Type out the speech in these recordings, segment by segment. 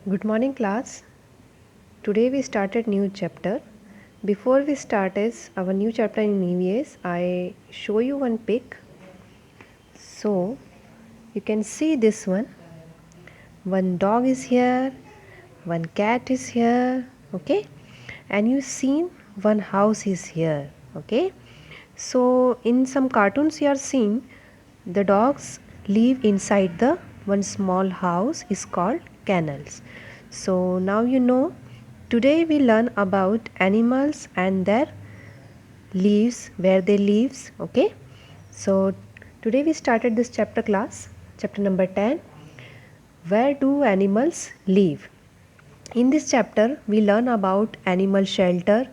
Good morning class. Today we started new chapter. Before we start is our new chapter in EVS, I show you one pic. So you can see this one. One dog is here, one cat is here, okay? And you seen one house is here, okay? So in some cartoons you are seeing the dogs live inside the one small house is called kennels. So now you know. Today we learn about animals and their lives, where they lives, okay? So today we started this chapter class, chapter number 10. Where do animals live? In this chapter we learn about animal shelter,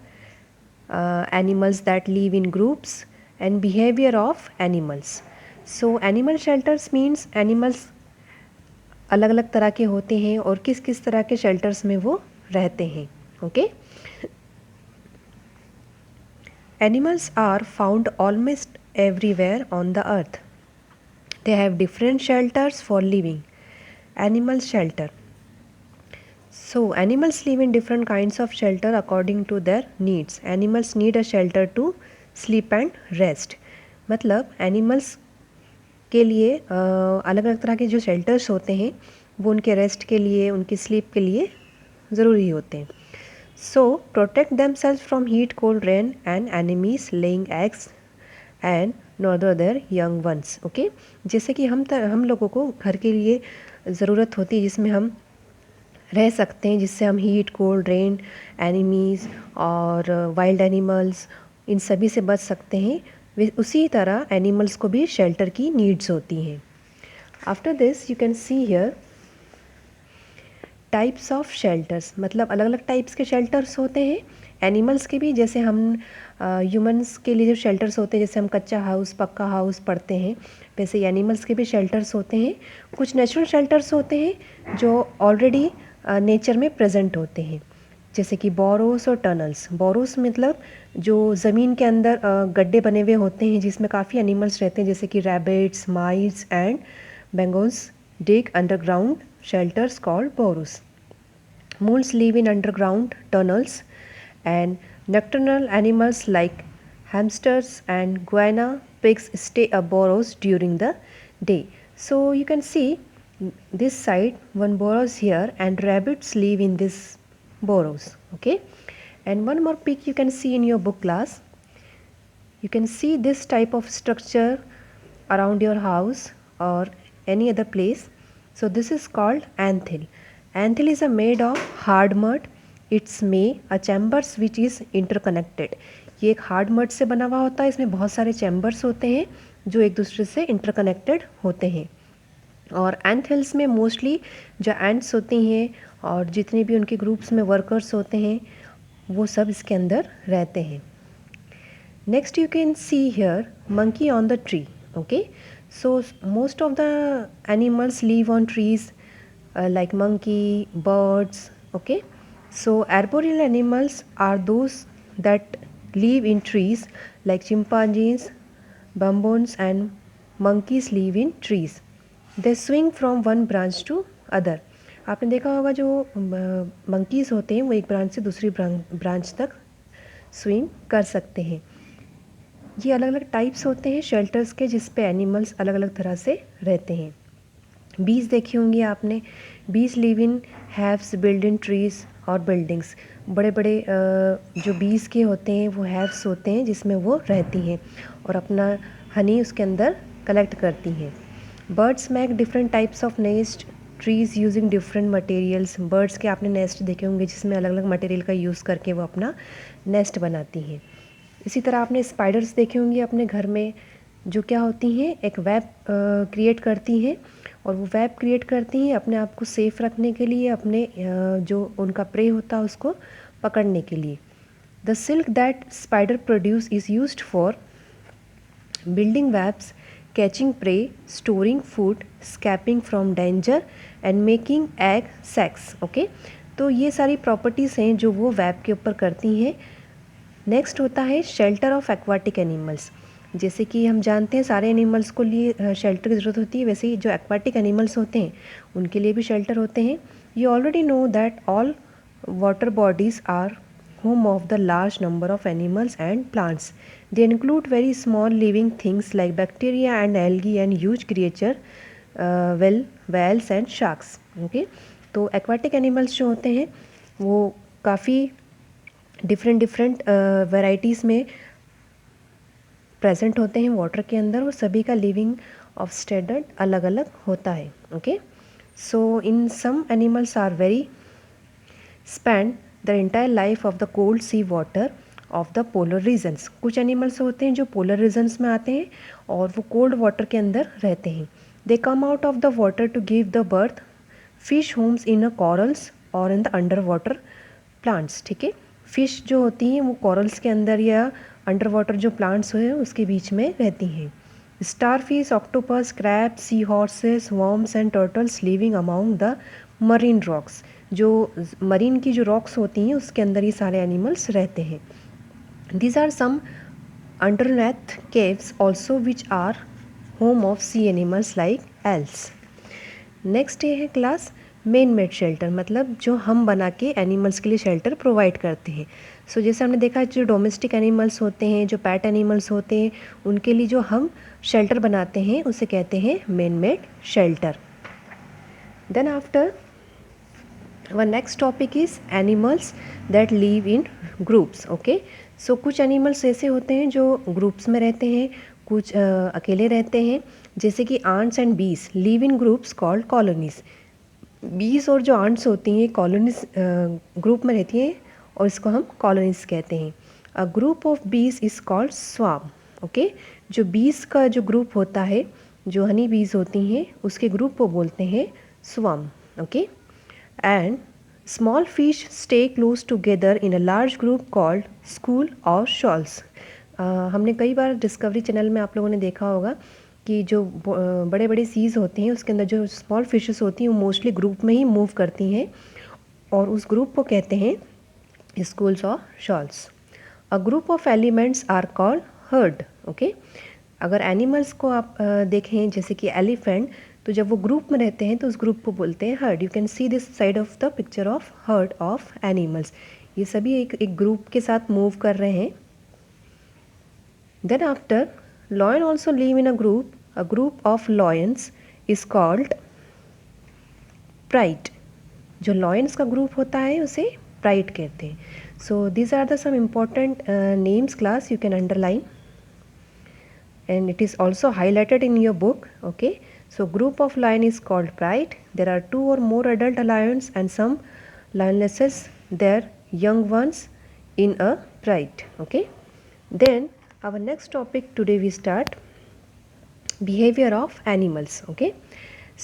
animals that live in groups and behavior of animals. So animal shelters means animals अलग अलग तरह के होते हैं और किस किस तरह के शेल्टर्स में वो रहते हैं, okay? Animals are found almost everywhere on the earth. They have different shelters for living. Animal shelter. So animals live in different kinds of shelter according to their needs. Animals need a shelter to sleep and rest. मतलब animals के लिए अलग अलग तरह के जो shelters होते हैं वो उनके रेस्ट के लिए, उनकी स्लीप के लिए ज़रूरी होते हैं. So protect themselves from heat, cold, rain and enemies laying eggs and nurture their young ones. Okay? जैसे कि हम लोगों को घर के लिए ज़रूरत होती है जिसमें हम रह सकते हैं, जिससे हम हीट, कोल्ड, रेन, एनिमीज़ और वाइल्ड एनिमल्स इन सभी से बच सकते हैं. उसी तरह एनिमल्स को भी शेल्टर की नीड्स होती हैं. After this you can see here types of shelters. मतलब अलग अलग टाइप्स के शेल्टर्स होते हैं एनिमल्स के भी. जैसे हम ह्यूमंस के लिए जो शेल्टर्स होते हैं, जैसे हम कच्चा हाउस, पक्का हाउस पढ़ते हैं, वैसे ही एनिमल्स के भी शेल्टर्स होते हैं. कुछ नेचुरल शेल्टर्स होते हैं जो ऑलरेडी नेचर में प्रेजेंट होते हैं, जैसे कि बोरोस और टनल्स. बोरोस मतलब जो ज़मीन के अंदर गड्ढे बने हुए होते हैं जिसमें काफ़ी एनिमल्स रहते हैं, जैसे कि rabbits, mice and bengos dig underground shelters called burrows. Moles live in underground tunnels, and nocturnal animals like hamsters and guinea pigs stay up burrows during the day. So you can see this side one burrows here and rabbits live in this burrows, okay? And one more pic you can see in your book class. You can see this type of structure around your house or any other place. So this is called anthill. Anthill is made of hard mud. It's made a chambers which is interconnected. ये एक hard mud से बना हुआ होता है. इसमें बहुत सारे चैम्बर्स होते हैं जो एक दूसरे से इंटरकनेक्टेड होते हैं. और एंथिल्स में मोस्टली जो एंट्स होती हैं और जितने भी उनके ग्रुप्स में वर्कर्स होते हैं वो सब इसके अंदर रहते हैं. Next you can see here monkey on the tree. Okay, so most of the animals live on trees, like monkey, birds. Okay, so arboreal animals are those that live in trees, like chimpanzees, baboons and monkeys live in trees. They swing from one branch to other. आपने देखा होगा जो monkeys होते हैं वो एक branch से दूसरी ब्रांच तक स्विंग कर सकते हैं. ये अलग अलग टाइप्स होते हैं शेल्टर्स के जिस पे एनिमल्स अलग अलग तरह से रहते हैं. बीज देखी होंगी आपने. बीज live in haves build in trees और बिल्डिंग्स. बड़े बड़े जो बीज के होते हैं वो हैव्स होते हैं जिसमें वो रहती हैं और अपना हनी उसके अंदर कलेक्ट करती हैं. Birds make different types of nest trees using different materials. Birds के आपने नेस्ट देखे होंगे जिसमें अलग अलग मटेरियल का यूज़ करके वो अपना नेस्ट बनाती हैं. इसी तरह आपने स्पाइडर्स देखे होंगे अपने घर में, जो क्या होती हैं एक वेब क्रिएट करती हैं और वो वेब क्रिएट करती हैं अपने आप को सेफ रखने के लिए, अपने जो उनका प्रे होता है उसको पकड़ने के लिए. The silk that spider produce is used for building webs, catching prey, storing food, escaping from danger and making egg sacs. Okay, तो ये सारी प्रॉपर्टीज़ हैं जो वो वेब के ऊपर करती हैं. नेक्स्ट होता है शेल्टर ऑफ एक्वाटिक एनिमल्स. जैसे कि हम जानते हैं सारे एनिमल्स को लिए शेल्टर की ज़रूरत होती है, वैसे ही जो एक्वाटिक एनिमल्स होते हैं उनके लिए भी शेल्टर होते हैं. You already know that all water bodies are home of the large number of animals and plants. They include very small living things like bacteria and algae and huge creature, whales and sharks. Okay, तो aquatic animals जो होते हैं वो काफ़ी different varieties में present होते हैं water के अंदर, और सभी का लिविंग ऑफ स्टैंडर्ड अलग अलग होता है. Okay, so in some animals are very spend the entire life of the cold sea water of the polar regions. कुछ एनिमल्स होते हैं जो पोलर रीजन्स में आते हैं और वो कोल्ड वाटर के अंदर रहते हैं. They come out of the water to give the birth fish homes in a corals और in the underwater plants. ठीक है, फिश जो होती हैं वो कॉरल्स के अंदर या अंडर वाटर जो प्लांट्स हैं उसके बीच में रहती हैं. Starfish, octopus, crab, C horses, worms and turtles living among the marine rocks. जो मरीन की जो रॉक्स होती हैं उसके अंदर ये सारे एनिमल्स रहते हैं. These are some underneath caves also which are home of sea animals like eels. Next ये है क्लास मेन मेड शेल्टर, मतलब जो हम बना के एनिमल्स के लिए शेल्टर प्रोवाइड करते हैं. सो जैसे हमने देखा जो डोमेस्टिक एनिमल्स होते हैं, जो पेट एनिमल्स होते हैं, उनके लिए जो हम शेल्टर बनाते हैं उसे कहते हैं man made shelter. Then after our next topic is animals that live in groups. okay, so कुछ एनिमल्स ऐसे होते हैं जो ग्रुप्स में रहते हैं, कुछ अकेले रहते हैं. जैसे कि आंट्स एंड बीस live in groups called colonies. बीस और जो आंट्स होती हैं कॉलोनीज ग्रुप में रहती हैं और इसको हम कॉलोनीज कहते हैं. अ ग्रुप ऑफ बीस इज कॉल्ड स्वार्म. ओके, जो बीस का जो ग्रुप होता है, जो हनी बीज होती हैं उसके ग्रुप को बोलते हैं swarm. Okay, and small fish stay close together in a large group called school or shoals. हमने कई बार डिस्कवरी चैनल में आप लोगों ने देखा होगा कि जो बड़े बड़े सीज होते हैं उसके अंदर जो स्मॉल फिशेस होती हैं वो मोस्टली ग्रुप में ही मूव करती हैं और उस ग्रुप को कहते हैं स्कूल्स और shoals. A group of elements are called herd. Okay, अगर एनिमल्स को आप देखें जैसे कि एलिफेंट, तो जब वो ग्रुप में रहते हैं तो उस ग्रुप को बोलते हैं heard. You can see this side of the picture of heard of animals. ये सभी एक ग्रुप के साथ मूव कर रहे हैं. Then after lion also live in a group of lions is called pride. जो लॉयंस का ग्रुप होता है उसे प्राइड कहते हैं. So these are the some important names class you can underline and it is also highlighted in your book. okay, so group of lion is called pride. There are two or more adult lions and some lionesses, their young ones in a pride. okay, then our next topic today we start behavior of animals. okay,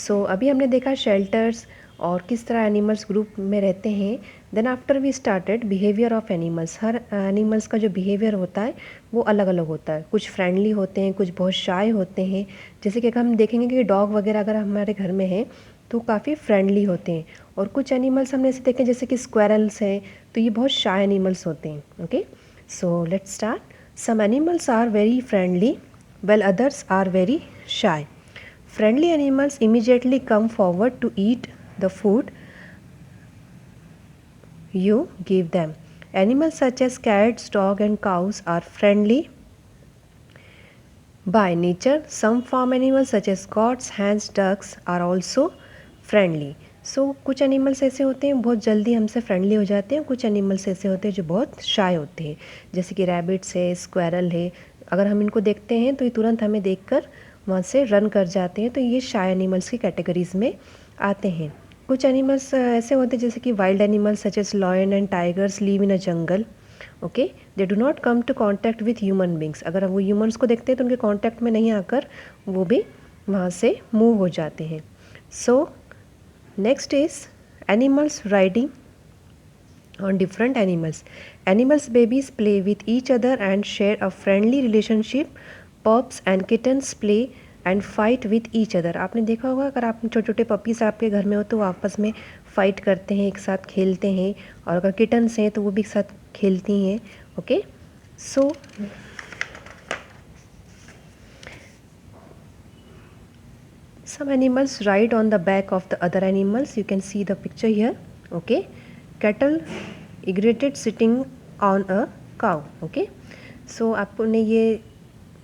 so अभी हमने देखा shelters और किस तरह animals group में रहते हैं. Then after we started behaviour of animals. हर एनिमल्स का जो बिहेवियर होता है वो अलग अलग होता है. कुछ फ्रेंडली होते हैं, कुछ बहुत शाय होते हैं. जैसे कि हम देखेंगे कि डॉग वगैरह अगर हमारे घर में है तो काफ़ी फ्रेंडली होते हैं. और कुछ एनिमल्स हमने ऐसे देखे जैसे कि स्क्वायरल्स हैं, तो ये बहुत शाय एनिमल्स होते हैं. Okay, so let's start. Some animals are very friendly well others are very shy. Friendly animals immediately come forward to eat the food you give them. Animals such as cats, dogs and cows are friendly by nature. Some farm animals such as goats, hens, ducks are also friendly. So कुछ animals ऐसे होते हैं बहुत जल्दी हमसे friendly हो जाते हैं, कुछ एनिमल्स ऐसे होते हैं जो बहुत शाय होते हैं. जैसे कि रैबिट्स है, स्क्वायरल है, अगर हम इनको देखते हैं तो ये तुरंत हमें देखकर वहाँ से रन कर जाते हैं, तो ये शाय एनिमल्स की कैटेगरीज में आते हैं. कुछ एनिमल्स ऐसे होते हैं जैसे कि wild animals such as lion and tigers live in a jungle. Okay, they do not come to contact with human beings. अगर वो ह्यूमन्स को देखते हैं तो उनके कॉन्टैक्ट में नहीं आकर वो भी वहाँ से मूव हो जाते हैं. So next is animals riding on different animals. Animals babies play with each other and share a friendly relationship. Pups and kittens play and fight with each other. आपने देखा होगा अगर आप छोटे छोटे पपीज़ आपके घर में हो तो वो आपस में फ़ाइट करते हैं, एक साथ खेलते हैं, और अगर किटन्स हैं तो वो भी एक साथ खेलती हैं. Okay, so Some animals ride on the back of the other animals. You can see the picture here. Okay, cattle irrigated sitting on a cow. Okay, so आपने ये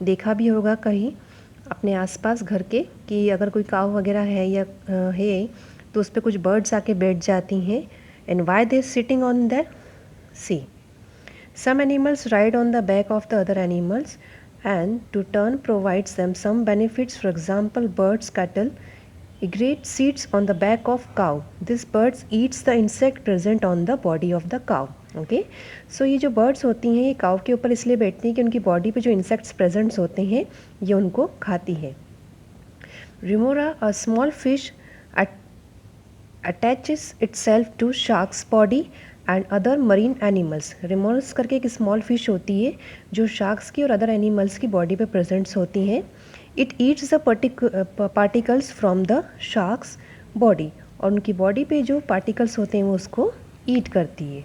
देखा भी होगा कहीं अपने आसपास घर के कि अगर कोई काव वगैरह है या है तो उस पर कुछ बर्ड्स आके बैठ जाती हैं. And why they sitting on that? See, some animals ride on the back of the other animals and to turn provides them some benefits. For example, birds, cattle aggregate seeds on the back of cow. This birds eats the insect present on the body of the cow. Okay, so ये जो birds होती हैं ये काव के ऊपर इसलिए बैठती हैं कि उनकी बॉडी पे जो इंसेक्ट्स प्रेजेंट्स होते हैं ये उनको खाती हैं. Remora, a small fish attaches itself to shark's body and other marine animals. Remoras करके एक स्मॉल फिश होती है जो शार्क्स की और अदर एनिमल्स की बॉडी पे प्रेजेंट्स होती हैं. It eats the particles from the sharks body, और उनकी बॉडी पे जो पार्टिकल्स होते हैं वो उसको ईट करती है.